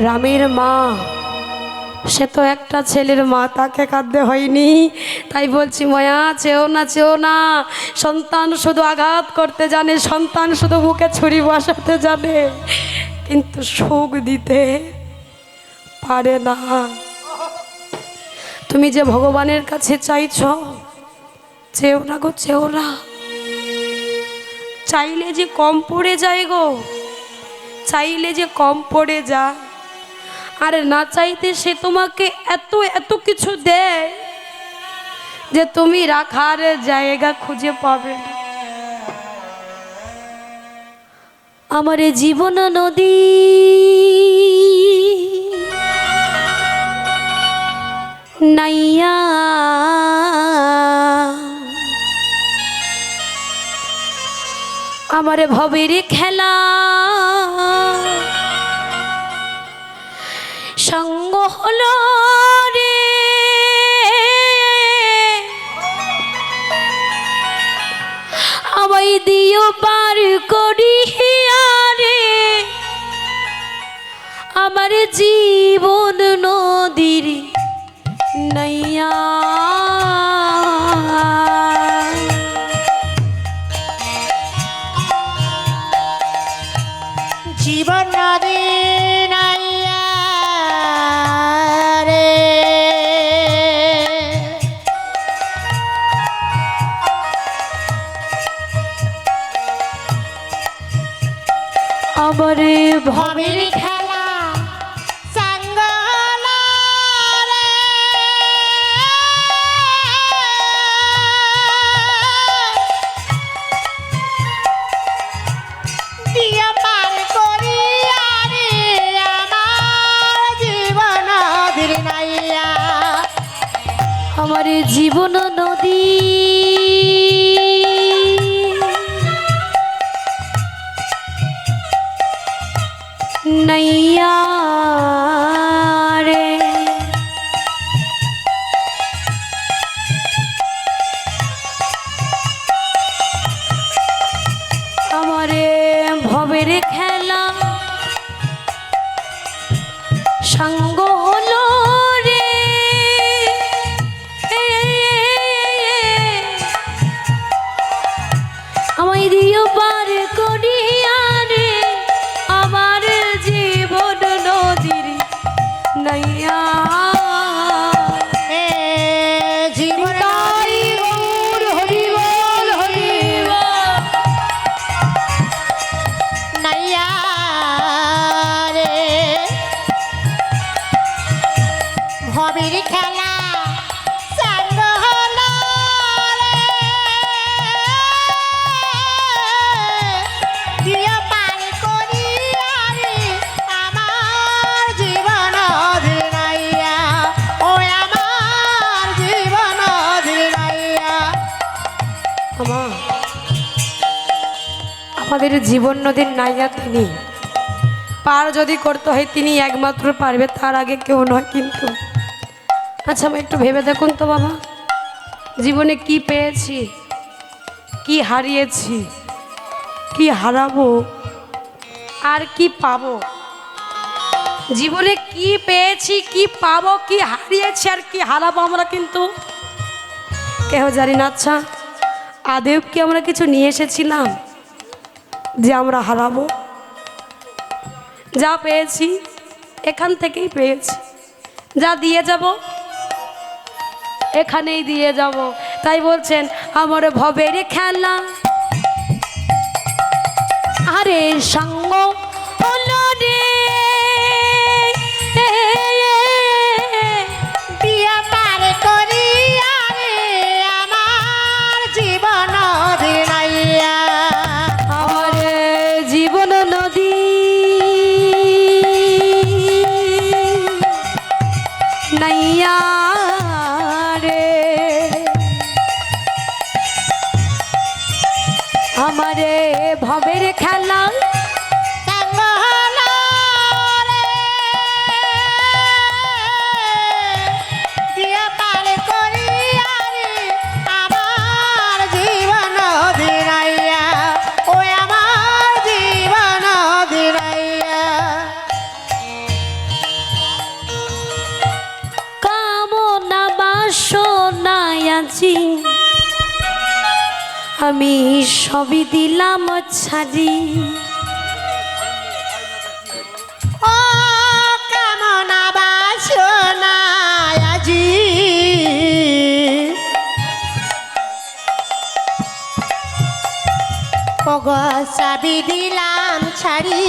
রামের মা সে তো একটা ছেলের মা, তাকে কাঁদতে হয়নি। তাই বলছি মায়া, চেও না, চেও না। সন্তান শুধু আঘাত করতে জানে, সন্তান শুধু বুকে ছুরি বসাতে জানে, কিন্তু সুখ দিতে পারে না। তুমি যে ভগবানের কাছে চাইছ, চেও না গো, চেও না। চাইলে যে কম পড়ে যায় গো, চাইলে যে কম পড়ে যায়। আর না চাইতে সে তোমাকে এত এত কিছু দেয় যে তুমি রাখার জায়গা খুঁজে পাবে না। আমার জীবন নদী নাইয়া, আমার ভবের খেলা সঙ্গ হলো রে, আমায় দিও পার করিয়া রে, আমার জীবন নদীর নাইয়া। জীবন নদী নাইয়া রে, আমার ভবের খেলা সঙ্গ হলো রে, দিয়া পার করিয়া রে, আমার জীবন নদীর নাইয়া। আমার জীবন নদী নাইয়া রে, আমারে ভবের খেলা সঙ্গ হলো রে, আমায় দিও পার করিয়া রে, আমার জীবন নদীর নাইয়া। এ জীবন তাই গৌর হরি বল, হরি বল। নাইয়া রে, ভবের খেলা সঙ্গ হলো রে, দিয়া পার করিয়া রে, আমার জীবন নদীর নাইয়া। ও আমার জীবন নদীর নাইয়া। আমাদের জীবন নদীর নাইয়া তিনি। পার যদি করতে হয় তিনি একমাত্র পারবে, তার আগে কেউ নয়। কিন্তু আচ্ছা আমি একটু ভেবে দেখুন তো বাবা, জীবনে কি পেয়েছি, কি হারিয়েছি, কি হারাবো, আর কি পাবো? জীবনে কি পেয়েছি, কি পাবো, কি হারিয়েছি, আর কি হারাবো আমরা কিন্তু কেউ জানি না। আচ্ছা আদেও কি আমরা কিছু নিয়ে এসেছিলাম যে আমরা হারাবো? যা পেয়েছি এখান থেকেই পেয়েছি, যা দিয়ে যাব এখানেই দিয়ে যাব। তাই বলছেন আমার ভবের খেলা আরে সঙ্গ হলো রে, দিয়া পার করিয়া রে, আমার জীবন নদীর নাইয়া। আমার জীবন নদী নাইয়া রে, আমারে ভবের খেলা আজি আমি সবই দিলাম ছাড়ি। ও কামনা বাসনা আজি ওগো সবই দিলাম ছাড়ি।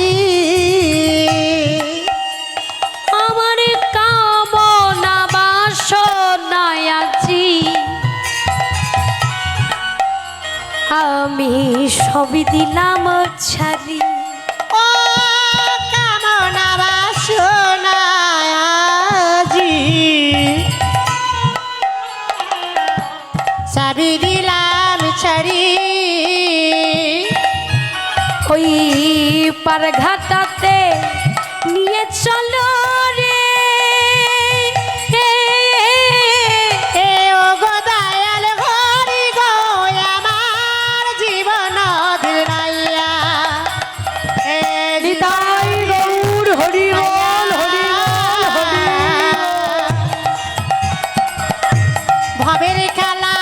আমার কামনা বাসনা আজি আমি সবই দিলাম ছাড়ি। ও কামনা বাসনা আজি সবই দিলাম ছাড়ি। ওই পার ঘাটাতে নিয়ে চলো রে এ ওগো দয়াল হরি গো আমার জীবন দিলাইয়া। এ নিতাই গৌর হরি বল হরি বল হরি ভবের খেলা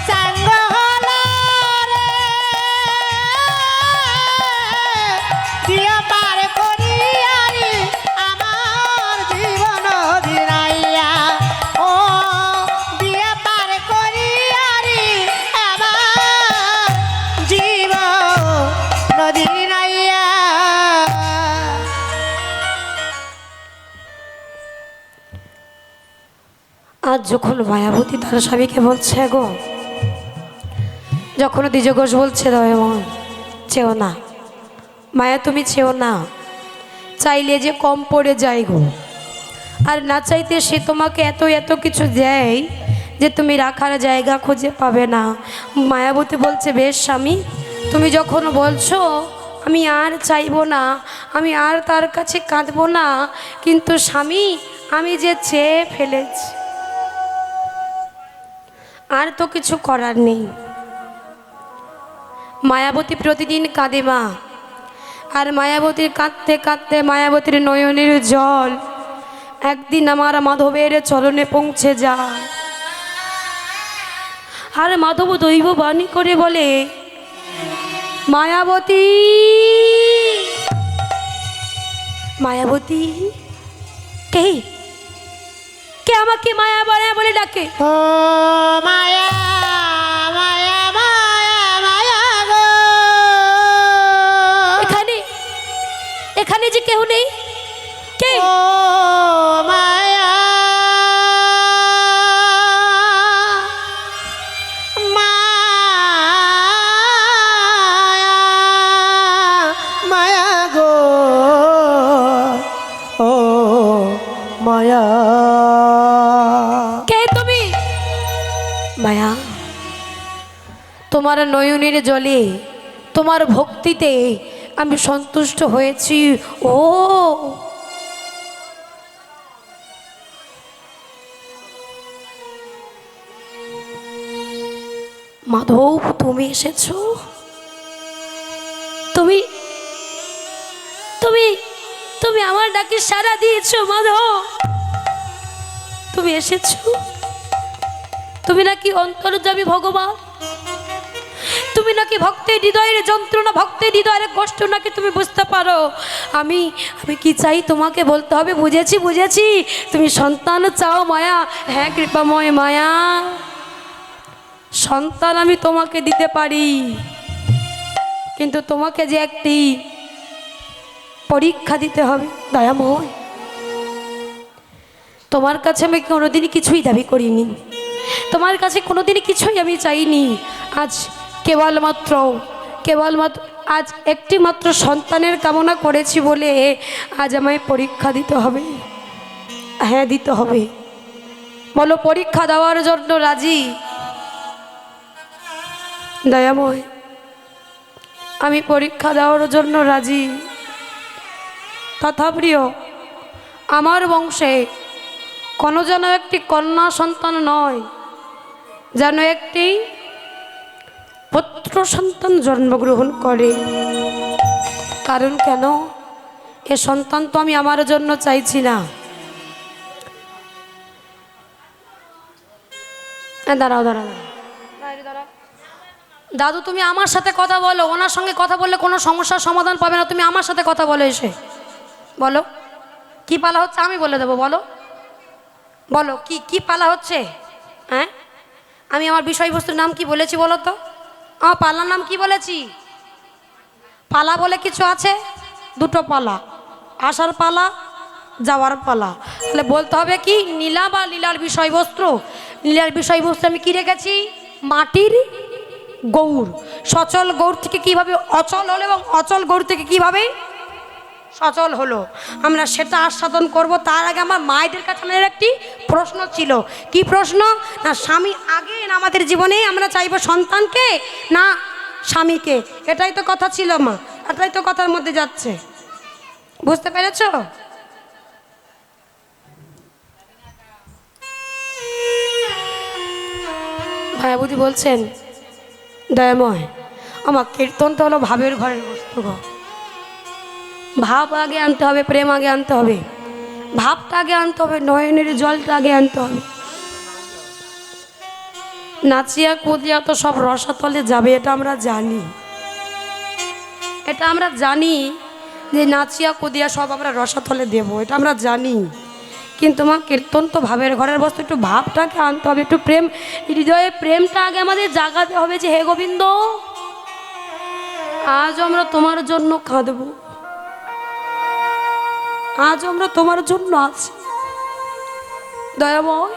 সাঙ্গ হলো রে দিও পার করিয়ারি আমার জীবন দিলাইয়া। ও দিও পার করিয়ারি আমার জীবন দিলাইয়া। আজ যখন মায়াবতী তার স্বামীকে বলছে গো, যখন দ্বিজ ঘোষ বলছে দয়মন চেও না মায়া, তুমি চেও না, চাইলে যে কম পড়ে যায় গো, আর না চাইতে সে তোমাকে এত এত কিছু দেয় যে তুমি রাখার জায়গা খুঁজে পাবে না। মায়াবতী বলছে বেশ স্বামী, তুমি যখন বলছো আমি আর চাইবো না, আমি আর তার কাছে কাঁদবো না, কিন্তু স্বামী আমি যে চেয়ে ফেলেছি, আর তো কিছু করার নেই। মায়াবতী প্রতিদিন কাঁদে মা, আর মায়াবতীর কাঁদতে কাঁদতে মায়াবতীর নয়নের জল একদিন আমার মাধবের চরণে পৌঁছে যায়। আর মাধব দৈব বাণী করে বলে, মায়াবতী মায়াবতী কে কে আমাকে মায়া মায়া বলে ডাকে? ও মায়া মায়া মায়া মায়া গো এখানে এখানে যে কেউ নেই, কে? ও মায়া মায়া মায়া গো ও মায়া। কে তুমি? মায়া, তোমার নয়নের জলে তোমার ভক্তিতে আমি সন্তুষ্ট হয়েছি। ও মাধব, তুমি এসেছো? তুমি তুমি তুমি আমার ডাকে সাড়া দিয়েছো মাধব, তুমি এসেছো। তুমি নাকি অন্তর্যামী ভগবান, তুমি নাকি ভক্তের হৃদয়ের যন্ত্রণা, ভক্তের হৃদয়ের কষ্ট নাকি তুমি বুঝতে পারো। আমি আমি কি চাই তোমাকে বলতে হবে। বুঝেছি বুঝেছি, তুমি সন্তান চাও মায়া। হ্যাঁ কৃপাময় মায়া, সন্তান আমি তোমাকে দিতে পারি, কিন্তু তোমাকে যে একটি পরীক্ষা দিতে হবে দয়াময়। তোমার কাছে আমি কোনোদিনই কিছুই দাবি করিনি, তোমার কাছে কোনোদিনই কিছুই আমি চাইনি। আজ কেবলমাত্র আজ একটি মাত্র সন্তানের কামনা করেছি বলে আজ আমায় পরীক্ষা দিতে হবে। হ্যাঁ দিতে হবে। বলো পরীক্ষা দেওয়ার জন্য রাজি? দয়াময়, আমি পরীক্ষা দেওয়ার জন্য রাজি। তথা প্রিয়, আমার বংশে কোনো যেন একটি কন্যা সন্তান নয়, যেন একটি পুত্র সন্তান জন্মগ্রহণ করে। কারণ কেন? এ সন্তান তো আমি আমার জন্য চাইছি না, হ্যাঁ দাঁড়াও দাঁড়াও দাঁড়াও। দাদু তুমি আমার সাথে কথা বলো, ওনার সঙ্গে কথা বললে কোনো সমস্যার সমাধান পাবে না। তুমি আমার সাথে কথা বলো, এসে বলো কি পালা হচ্ছে, আমি বলে দেবো। বলো বলো কি কি পালা হচ্ছে। হ্যাঁ আমি আমার বিষয়বস্তুর নাম কি বলেছি বলো তো? আমার পালার নাম কি বলেছি? পালা বলে কিছু আছে, দুটো পালা, আসার পালা, যাওয়ার পালা। তাহলে বলতে হবে কি নীলা বা লীলার বিষয়বস্তু। লীলার বিষয়বস্তু আমি কি রেখেছি? মাটির গৌর। সচল গৌর থেকে কিভাবে অচল হলো এবং অচল গৌর থেকে কিভাবে সচল হলো, আমরা সেটা আস্বাদন করব। তার আগে আমার মায়েদের কাছে আমাদের একটি প্রশ্ন ছিল। কি প্রশ্ন? না স্বামী আগে না আমাদের জীবনে আমরা চাইবো সন্তানকে না স্বামীকে? এটাই তো কথা ছিল মা, এটাই তো কথার মধ্যে যাচ্ছে। বুঝতে পেরেছো? ভায়াবতী বলছেন দয়াময় আমার কীর্তনটা হলো ভাবের ঘরের বস্তু গো। ভাব আগে আনতে হবে, প্রেম আগে আনতে হবে, ভাবটা আগে আনতে হবে, নয়নের জলটা আগে আনতে হবে। নাচিয়া কুদিয়া তো সব রসাতলে যাবে, এটা আমরা জানি, এটা আমরা জানি যে নাচিয়া কুদিয়া সব আমরা রসাতলে দেব, এটা আমরা জানি। কিন্তু মা কীর্তন তো ভাবের ঘরের বস্তু, একটু ভাবটাকে আনতে হবে, একটু প্রেম, হৃদয়ে প্রেমটা আগে আমাদের জাগাতে হবে যে হে গোবিন্দ আজ আমরা তোমার জন্য কাঁদবো, আজ আমরা তোমার জন্য আছি দয়াময়।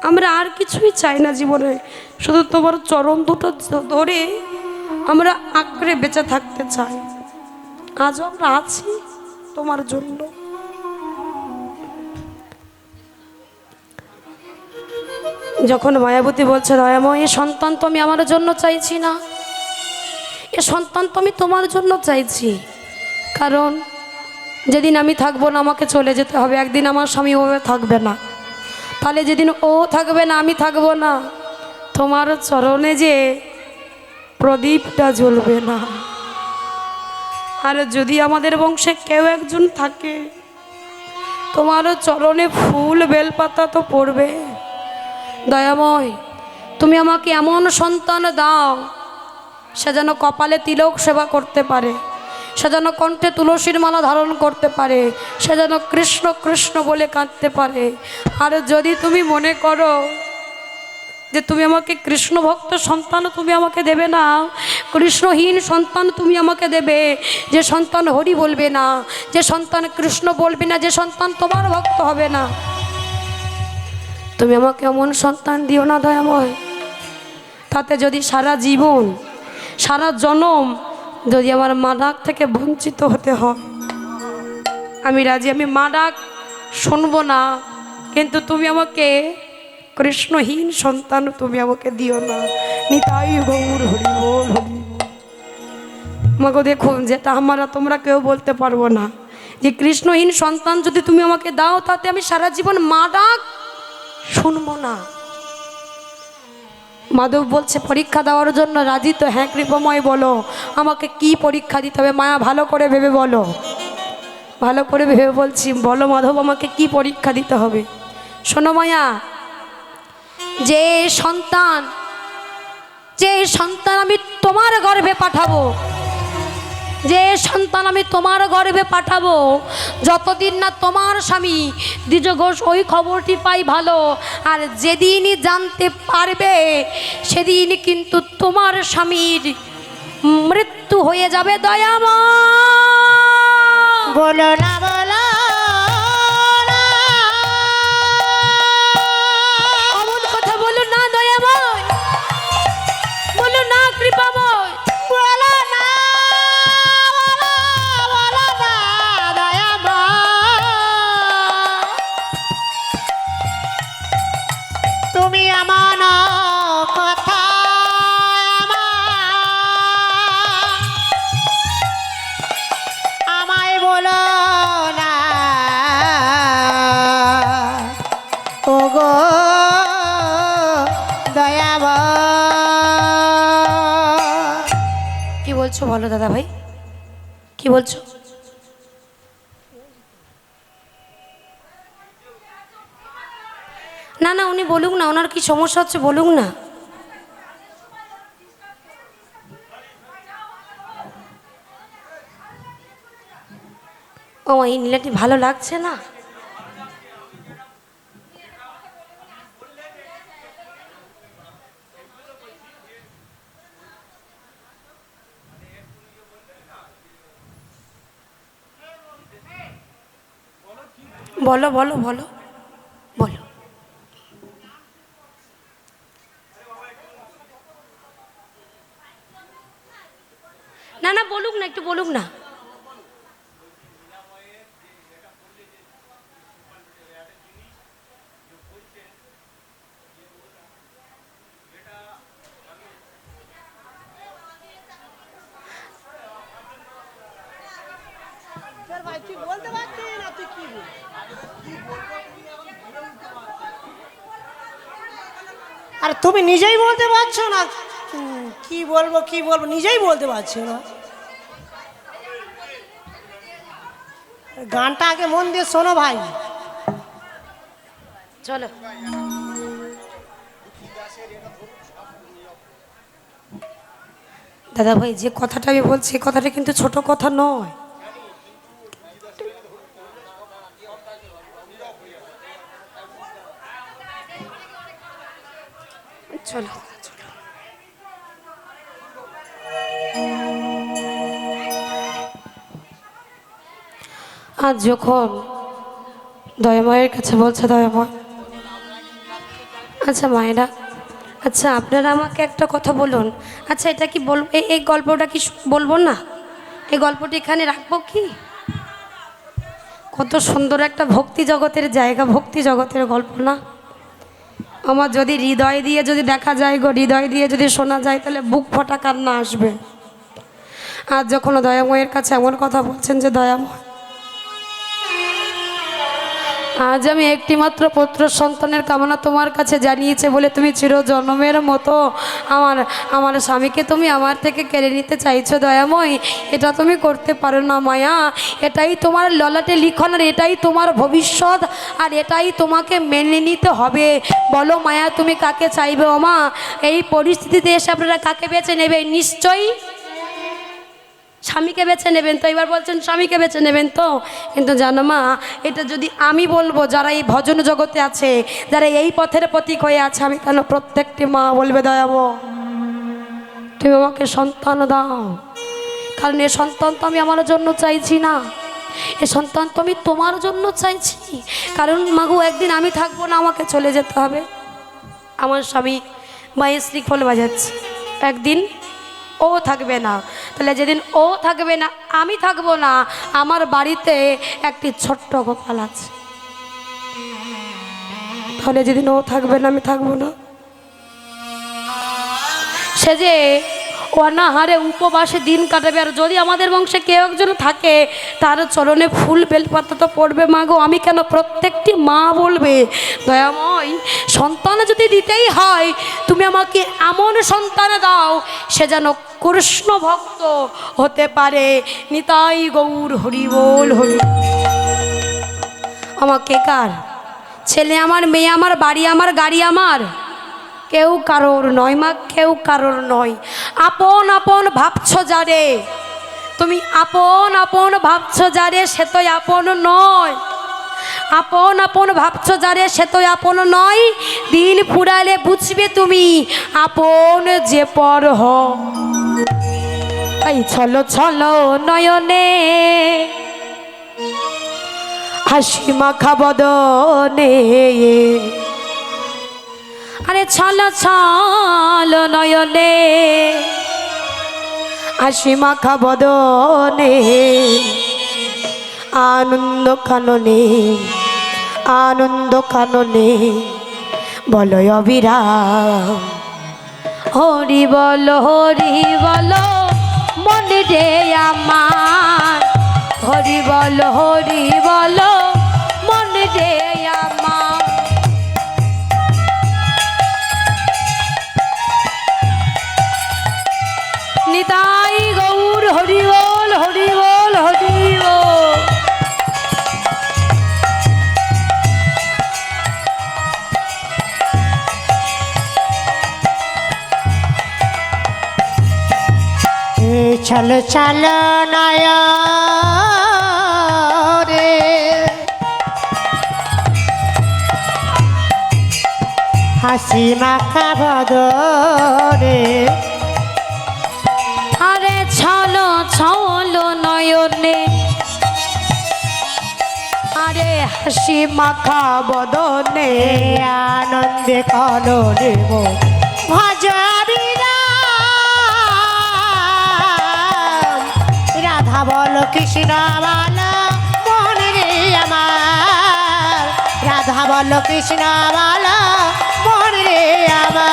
আমরা আর কিছুই চাই না জীবনে, শুধু তোমার চরণ দুটো ধরে আমরা আঁকড়ে বেঁচে থাকতে চাই। আজ আমরা আছি তোমার জন্য। যখন মায়াবতী বলছে দয়াময় এ সন্তান তো আমি আমার জন্য চাইছি না, এ সন্তান তো আমি তোমার জন্য চাইছি, কারণ যেদিন আমি থাকবো না আমাকে চলে যেতে হবে, একদিন আমার স্বামী ওভাবে থাকবে না, তাহলে যেদিন ও থাকবে না আমি থাকবো না, তোমার চরণে যে প্রদীপটা জ্বলবে না। আর যদি আমাদের বংশে কেউ একজন থাকে তোমার চরণে ফুল বেলপাতা তো পড়বে। দয়াময় তুমি আমাকে এমন সন্তান দাও সে যেন কপালে তিলক সেবা করতে পারে, সে যেন কণ্ঠে তুলসীর মালা ধারণ করতে পারে, সে যেন কৃষ্ণ কৃষ্ণ বলে কাঁদতে পারে। আর যদি তুমি মনে করো যে তুমি আমাকে কৃষ্ণ ভক্ত সন্তান তুমি আমাকে দেবে না, কৃষ্ণহীন সন্তান তুমি আমাকে দেবে, যে সন্তান হরি বলবে না, যে সন্তান কৃষ্ণ বলবে না, যে সন্তান তোমার ভক্ত হবে না, তুমি আমাকে এমন সন্তান দিও না দয়াময়। তাতে যদি সারা জীবন সারা জনম যদি আমার মা ডাক থেকে বঞ্চিত হতে হয় আমি রাজি, আমি মা ডাক শুনবো না, কিন্তু তুমি আমাকে কৃষ্ণহীন সন্তান তুমি আমাকে দিও না। নিতাই গৌর হরি বল হরি আমাকে দেখুন, যেটা আমরা তোমরা কেউ বলতে পারবো না, যে কৃষ্ণহীন সন্তান যদি তুমি আমাকে দাও তাতে আমি সারা জীবন মা ডাক শুনবো না। মাধব বলছে পরীক্ষা দেওয়ার জন্য রাজি তো? হ্যাঁ কৃপময় বলো আমাকে কি পরীক্ষা দিতে হবে? মায়া ভালো করে ভেবে বলো, ভালো করে ভেবে বলছি, বলো মাধব আমাকে কি পরীক্ষা দিতে হবে? শোনো মায়া, যে সন্তান আমি তোমার গর্ভে পাঠাবো, যে সন্তান আমি তোমার গর্ভে পাঠাবো, যতদিন না তোমার স্বামী দ্বিজ ঘোষ ওই খবরটি পাই ভালো, আর যেদিনই জানতে পারবে সেদিন কিন্তু তোমার স্বামীর মৃত্যু হয়ে যাবে। দয়াময় বলো না বলো না, অমন কথা বলো না দয়াময়, বলো না কৃপাময়, বলো না বলো না দয়াময়। তুমি এমন কথা আমায় বলো না, ও গো দয়াময়। কি বলছো বলো দাদা ভাই, কি বলছো? না না, উনি বলুক না, ওনার কি সমস্যা হচ্ছে বলুক না। ও, এই নীলাটি ভালো লাগছে না। বলো বলো বলো বলো। না না, বলুক না, একটু বলুক না। আর তুমি নিজেই বলতে পারছো না কি বলবো কি বলবো, নিজেই বলতে পারছো না। গানটা আগে মন দিয়ে শোনো ভাই। চলো। দাদা ভাই, যে কথাটা আমি বলছি কথাটা কিন্তু ছোট কথা নয়। চলো চলো। আজ যখন দয়াময়ের কাছে বলছে দয়াময়, আচ্ছা মায়েরা, আচ্ছা আপনারা আমাকে একটা কথা বলুন। আচ্ছা এটা কি বল, এই গল্পটা কি বলবো না? এই গল্পটি এখানে রাখবো কি? কত সুন্দর একটা ভক্তি জগতের জায়গা, ভক্তি জগতের গল্প না? আমার যদি হৃদয় দিয়ে যদি দেখা যায় গো, হৃদয় দিয়ে যদি শোনা যায়, তাহলে বুক ফটা কান্না আসবে। আর যখন দয়াময়ের কাছে এমন কথা বলছেন যে দয়াময়, আজ আমি একটিমাত্র পুত্র সন্তানের কামনা তোমার কাছে জানিয়েছে বলে তুমি চিরজন্মের মতো আমার আমার স্বামীকে তুমি আমার থেকে কেড়ে নিতে চাইছো দয়াময়। এটা তুমি করতে পারো না মায়া, এটাই তোমার ললাটে লিখন, আর এটাই তোমার ভবিষ্যৎ, আর এটাই তোমাকে মেনে নিতে হবে। বলো মায়া, তুমি কাকে চাইবে? ও মা, এই পরিস্থিতিতে এসে আপনারা কাকে বেছে নেবে? নিশ্চয়ই স্বামীকে বেছে নেবেন তো। এবার বলছেন স্বামীকে বেছে নেবেন তো, কিন্তু জানো মা, এটা যদি আমি বলবো, যারা এই ভজন জগতে আছে, যারা এই পথের প্রতীক হয়ে আছে, আমি কেন প্রত্যেকটি মা বলবে দয়াময় তুমি আমাকে সন্তান দাও। কারণ এ সন্তান তো আমি আমার জন্য চাইছি না, এ সন্তান তো আমি তোমার জন্য চাইছি। কারণ মাগো, একদিন আমি থাকবো না, আমাকে চলে যেতে হবে। আমার স্বামী মায়ের শ্রীফল বাজাচ্ছে, একদিন ও থাকবে না। তাহলে যেদিন ও থাকবে না, আমি থাকবো না, আমার বাড়িতে একটি ছোট্ট গোপাল আছে। তাহলে যেদিন ও থাকবে না, আমি থাকবো না। সে যে অনাহারে উপবাসে দিন কাটাবে, আর যদি আমাদের বংশে কেউ একজন থাকে, তার চরণে ফুল বেলপাতা তো পড়বে। মাগো, আমি কেন প্রত্যেকটি মা বলবে দয়াময় সন্তান যদি দিতেই হয়, তুমি আমাকে এমন সন্তান দাও সে যেন কৃষ্ণ ভক্ত হতে পারে। নিতাই গৌর হরি বল হরি। আমাকে কার ছেলে আমার, মেয়ে আমার, বাড়ি আমার, গাড়ি আমার, কেউ কারোর নয় মা, কেউ কারোর নয়। আপন আপন ভাবছ যারে, তুমি আপন আপন ভাবছ যারে, সে তো আপন নয়। আপন আপন ভাবছ যারে, সে তো আপন নয়। দিন ফুরালে বুঝবে তুমি আপন যে পর হ। এই ছলো ছলো নয়নে হাসি মাখা বদনে, আরে ছলো ছলো নয়নে হাসি মাখা বদনে, আনন্দ কাননে আনন্দ কাননে বলো অবিরাম হরি বলো মনে রে আমার, হরি বলো মনে রে আমার। নিতাই গৌর হরি বল হরি বল হরি বল। চলো চলো নয়নে হাসি মাখা বদনে আরে ছলো ছলো নয়নে আরে হাসি মাখা বদনে আনন্দে কননে ভজাবি রাধা বল কৃষ্ণ বল মনে রে আমার রাধা বল কৃষ্ণ বল মনে রে আমার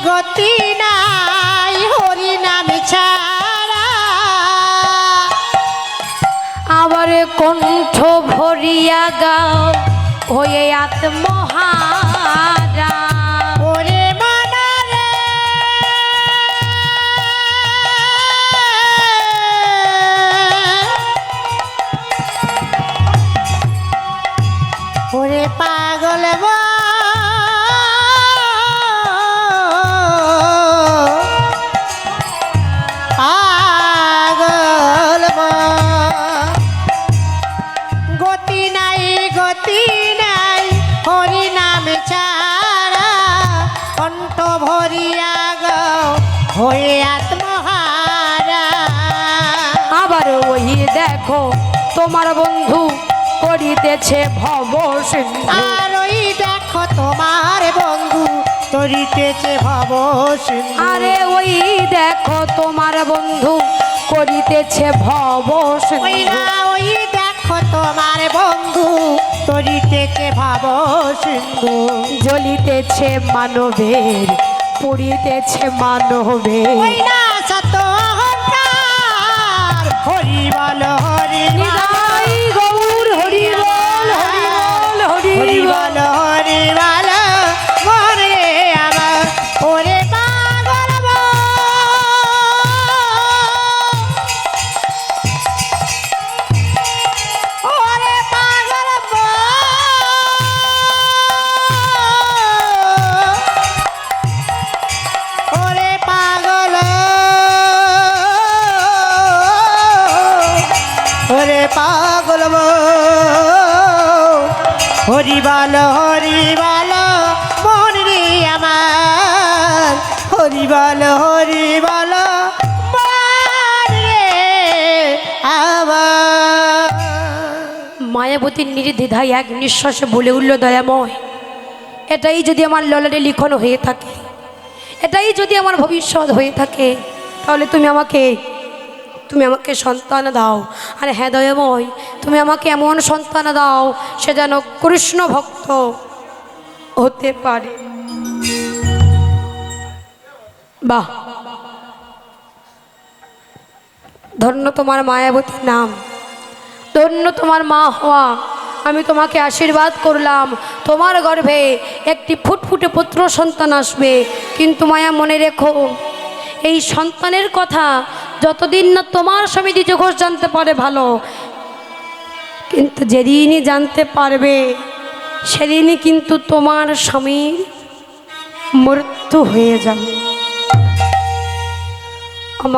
গতি নাই হরি নাম ছাড়া আবার কণ্ঠ ভরিয়া গাও হয়ে আত্মহারা ওরে মনারে ওরে পাগল গতি নাই হরি নাম ছাড়া কণ্ঠ ভরিয়া গাও হয়ে আত্মহারা আবার ওই দেখো তোমার বন্ধু করিতেছে ভব সিন্ধু আর ওই দেখো তোমার বন্ধু তরিতেছে ভব সিন্ধু আরে ওই দেখো তোমার বন্ধু করিতেছে ভব সিন্ধু ওই দেখো তোমার বন্ধু তরিতেছে ভব সিন্ধু জ্বলিতেছে মানবের পুরিতেছে মানবের ওই না সত অহংকার হরি বল হরি নিতাই গৌর হরি বল হরি বল হরি বল হরি বল মরে আমার ওরে পাগল ওরে পাগল ওরে পাগল ওরে পাগল হরি বল মন রে আমার হরি বল মন রে আমার মায়াবতীর নির্দ্বিধায় এক নিঃশ্বাসে বলে উঠল দয়াময় এটাই যদি আমার ললাটে লিখন হয়ে থাকে এটাই যদি আমার ভবিষ্যৎ হয়ে থাকে তাহলে তুমি আমাকে সন্তান দাও আর হ্যাঁ দয়াময় তুমি আমাকে এমন সন্তান দাও সে যেন কৃষ্ণ ভক্ত হতে পারে বাহ ধন্য তোমার মায়াবতীর নাম ধন্য তোমার মা হওয়া আমি তোমাকে আশীর্বাদ করলাম তোমার গর্ভে একটি ফুটফুটে পুত্র সন্তান আসবে কিন্তু মায়া মনে রেখো এই সন্তানের কথা যতদিন না তোমার স্বামী দ্বিজ ঘোষ জানতে পারে ভালো কিন্তু যেদিনই জানতে পারবে সেদিনই কিন্তু তোমার স্বামীর মৃত্যু হয়ে যাবে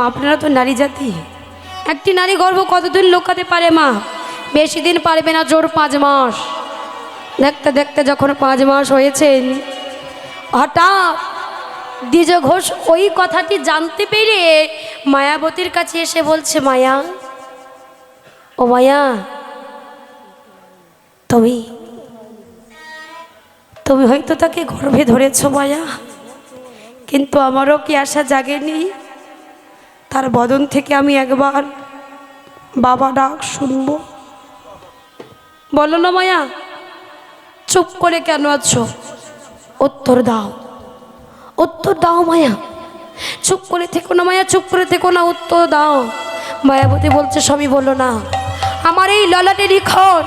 আপনারা তো নারী জাতি একটি নারী গর্ভ কতদিন লুকাতে পারে মা বেশি দিন পারবে না জোর 5 মাস দেখতে দেখতে যখন 5 মাস হয়েছেন হঠাৎ দ্বিজ ঘোষ ওই কথাটি জানতে পেরে মায়াবতীর কাছে এসে বলছে মায়া ও মায়া তুমি হয়তো তাকে গর্ভে ধরেছো মায়া কিন্তু আমারও কি আশা জাগেনি তার বদন থেকে আমি একবার বাবা ডাক শুনবো বলো না মায়া চুপ করে কেন আছো উত্তর দাও মায়া চুপ করে থেকো না মায়া চুপ করে থেকো না উত্তর দাও মায়াবতী বলছে স্বামী বলো না আমার এই ললাটে লিখন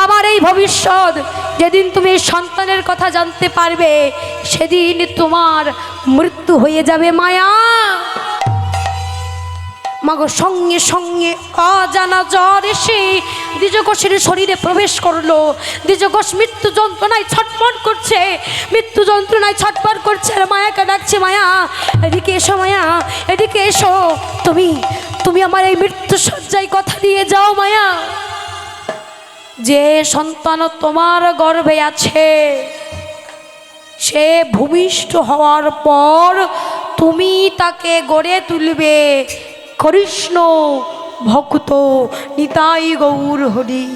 আমার এই ভবিষ্যৎ, যেদিন তুমি এই সন্তানের কথা জানতে পারবে সেদিন তোমার মৃত্যু হয়ে যাবে মায়া। মাগো সঙ্গে সঙ্গে অজানা জ্বর এসে দ্বিজকোষের শরীরে প্রবেশ করলো। দ্বিজকোষ মৃত্যু যন্ত্রণায় ছটফট করছে, মৃত্যু যন্ত্রণায় ছটফট করছে। আর মায়াকে ডাকছে, মায়া এদিকে এসো, মায়া এদিকে এসো। তুমি তুমি আমার এই মৃত্যু শয্যায় কথা দিয়ে যাও মায়া, যে সন্তান তোমার গর্ভে আছে সে ভূমিষ্ঠ হওয়ার পর তুমি তাকে গড়ে তুলবে কৃষ্ণ ভক্ত, নিতাই গৌর হরি।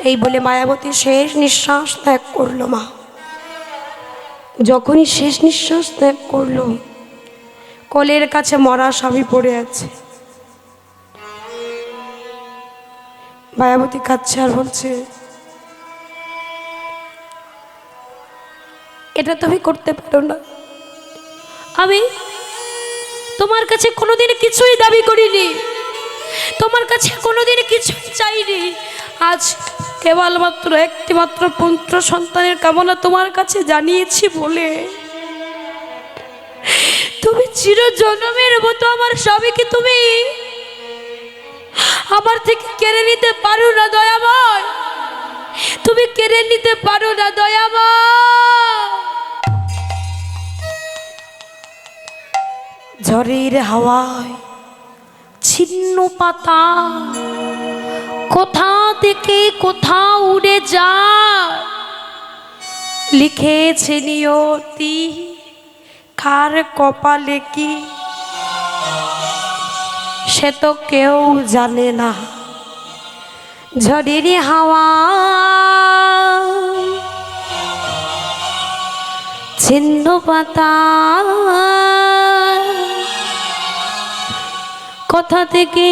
এই বলে মায়াবতী শেষ নিঃশ্বাস ত্যাগ করলো। মা যখনই শেষ নিঃশ্বাস ত্যাগ করলো, কোলের কাছে মরা স্বামী পড়ে আছে। মায়াবতী কাঁদছে আর বলছে, এটা তুমি করতে পারো না। আমি তোমার কাছে কোনোদিন কিছুই দাবি করিনি, তোমার কাছে কোনোদিন কিছুই চাইনি। আজ কেবলমাত্র একটি মাত্র পুত্র সন্তানের কামনা তোমার কাছে জানিয়েছি বলে তুমি চিরজন্মের মতো আমার স্বামীকে তুমি আমার থেকে কেড়ে নিতে পারো না দয়াময়, তুমি কেড়ে নিতে পারো না দয়াময়। ঝড়ের হাওয়ায় ছিন্ন পাতা কোথা থেকে কোথাও উড়ে যায়, লিখেছে নিয়তি কার কপালে কি সে তো কেউ জানে না। ঝড়ের হাওয়া ছিন্ন পাতা কোথা থেকে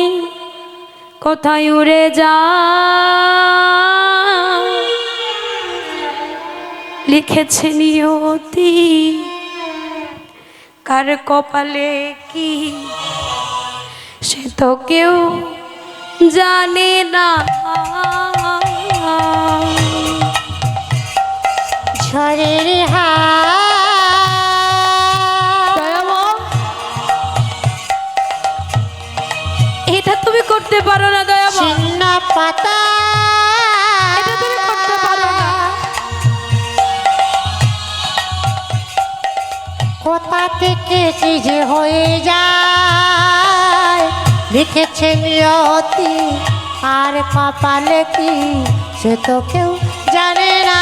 কোথায় উড়ে যায়, লিখেছে নিয়তি কার কপালে কি সে তো কেউ জানে না। ঝড়ের এটা তুমি করতে পারো না দয়াময়, ছিন্ন পাতা এটা তুমি করতে পারো না। কোথা থেকে কি যে হয়ে যায়, লিখেছে নিয়তি আর কপালে কি সে তো কেউ জানে না।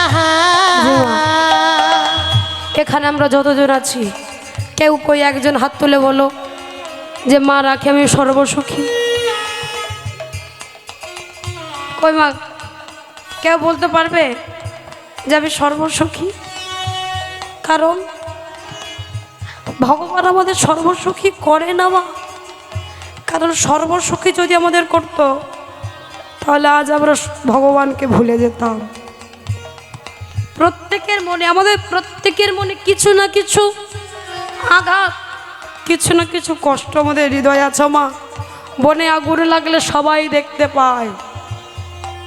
এখানে আমরা যতজন আছি কেউ কই একজন হাত তুলে বলো যে মা রাখে আমি সর্বসুখী। কই মা, কেউ বলতে পারবে যে আমি সর্বসুখী? কারণ ভগবান আমাদের সর্বসুখী করে না মা। কারণ সর্বসুখী যদি আমাদের করতো তাহলে আজ আমরা ভগবানকে ভুলে যেতাম। প্রত্যেকের মনে, আমাদের প্রত্যেকের মনে কিছু না কিছু আঘাত, কিছু না কিছু কষ্ট আমাদের হৃদয় আছে মা। বনে আগুন লাগলে সবাই দেখতে পায়,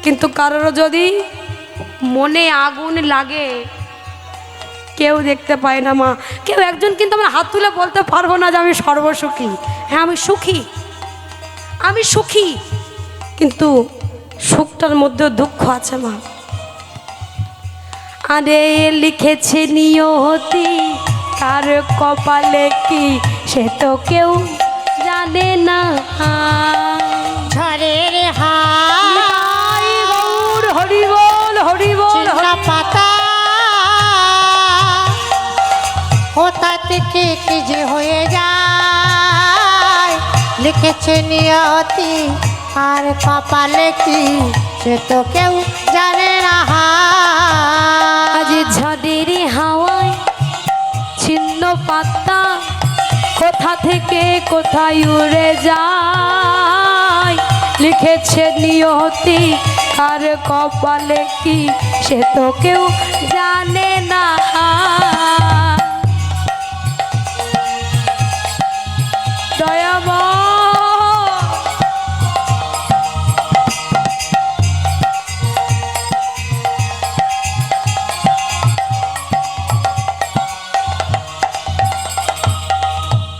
কিন্তু কারোর যদি মনে আগুন লাগে কেউ দেখতে পায় না মা। কেউ একজন কিন্তু আমরা হাত তুলে বলতে পারবো না যে আমি সর্বসুখী। হ্যাঁ আমি সুখী, আমি সুখী, কিন্তু সুখটার মধ্যেও দুঃখ আছে মা। আরে লিখেছে নিয়তি তার কপালে কি সে তো কেউ জানে না। ঝড়ের গৌর হরি বল, হরি বল। পাতা কোথা থেকে কি যে হয়ে যায়, লিখেছে নিয়তি আর কপালে কি সে তো কেউ জানে না। আজ ঝড়ের হাওয়ায় ছিন্ন পাতা কোথা থেকে কোথায় উড়ে যায়, লিখেছে নিয়তি আর কপালে কি সে তো কেউ জানে না। দয়াময়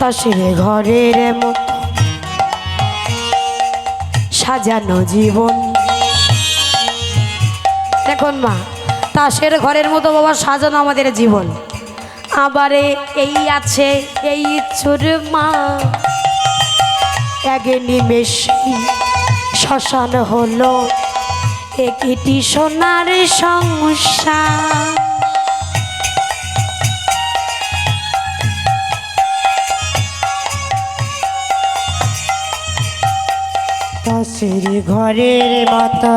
তাসের ঘরের মতো সাজানো জীবন। দেখুন মা, তাসের ঘরের মতো বাবা সাজানো আমাদের জীবন। আবারে এই আছে এই চুরমা, এক নিমেষেই শ্মশান হলো একটি সোনার সংসার। তাসের ঘরের মতো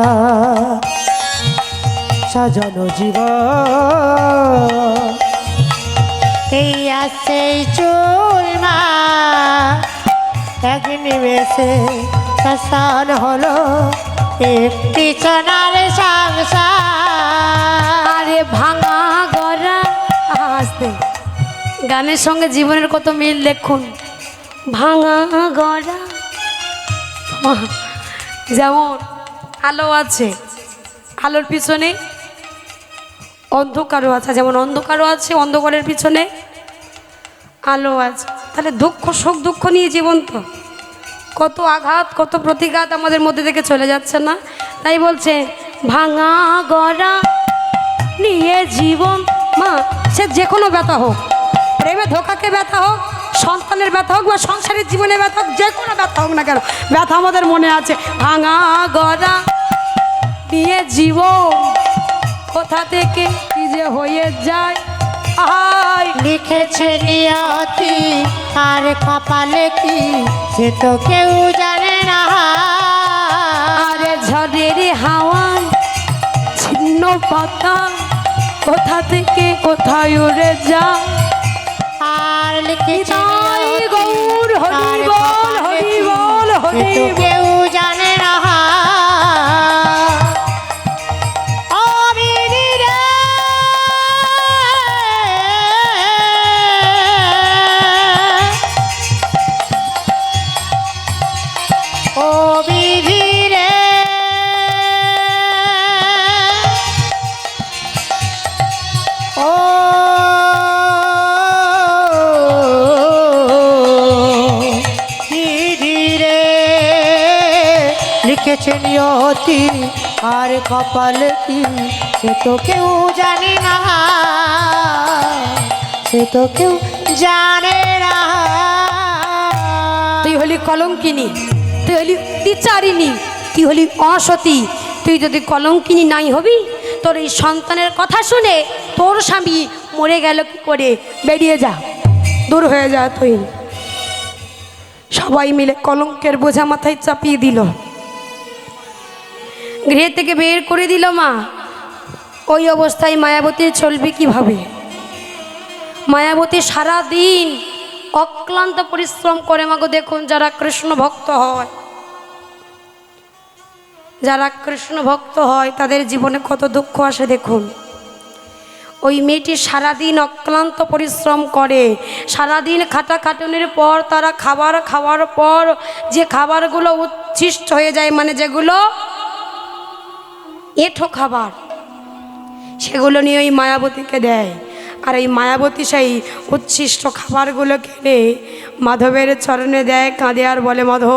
সাজানো জীবন, এই আছে চুরমা, এক নিমেষে শ্মশান হলো একটি সোনার সংসার। আরে ভাঙা গড়া আসতে গানের সঙ্গে জীবনের কত মিল দেখুন। ভাঙা গড়া যেমন আলো আছে, আলোর পিছনে অন্ধকারও আছে, যেমন অন্ধকারও আছে, অন্ধকারের পিছনে আলো আছে। তাহলে দুঃখ সুখ দুঃখ নিয়ে জীবন, তো কত আঘাত কত প্রতিঘাত আমাদের মধ্যে থেকে চলে যাচ্ছে না? তাই বলছে ভাঙা গড়া নিয়ে জীবন। মা, সে যে কোনো ব্যথা হোক, প্রেমে ধোকাকে ব্যথা হোক, সন্তানের ব্যথা হোক বা সংসারের জীবনে ব্যথা হোক, যে কোনো ব্যথা হোক না কেন, ব্যথা আমাদের মনে আছে। ভাঙা গড়া নিয়ে জীবন, কোথা থেকে কি যে হয়ে যায় আয়। লিখেছে নিয়তি আর কপালে কি, সে তো কেউ জানে না। আরে ঝড়ের হাওয়ায় ছিন্ন পাতা কোথা থেকে কোথায় উড়ে যায়। আর লিখেছে গৌর হরি বল হরি বল হরি সে তো কেউ জানে না। ও বিধি রে, ও বিধি রে, ও বিধি রে, লিখেছে নিয়তি আর কপাল কি, সে তো কেউ জানে না, সে তো কেউ জানে না। তুই হলি কলঙ্কিনী, তুই হলি বিচারিণী, তুই হলি অসতী। তুই যদি কলঙ্কিনী নাই হবি, তোর এই সন্তানের কথা শুনে তোর স্বামী মরে গেল কি করে, বেরিয়ে যা, দূর হয়ে যা। তুই সবাই মিলে কলঙ্কের বোঝা মাথায় চাপিয়ে দিল, গৃহ থেকে বের করে দিল। মা, ওই অবস্থায় মায়াবতী চলবে কিভাবে? মায়াবতী সারা দিন অক্লান্ত পরিশ্রম করে। মাগো দেখুন, যারা কৃষ্ণ ভক্ত হয়, যারা কৃষ্ণ ভক্ত হয় তাদের জীবনে কত দুঃখ আসে দেখুন। ওই মেয়েটি সারাদিন অক্লান্ত পরিশ্রম করে, সারাদিন খাটাখাটুনির পর তারা খাবার খাওয়ার পর যে খাবারগুলো উচ্ছিষ্ট হয়ে যায়, মানে যেগুলো এঁঠো খাবার, সেগুলো নিয়ে ওই মায়াবতীকে দেয়। আর এই মায়াবতী সেই উচ্ছিষ্ট খাবারগুলো কিনে মাধবের চরণে দেয়, কাঁদে আর বলে, মাধব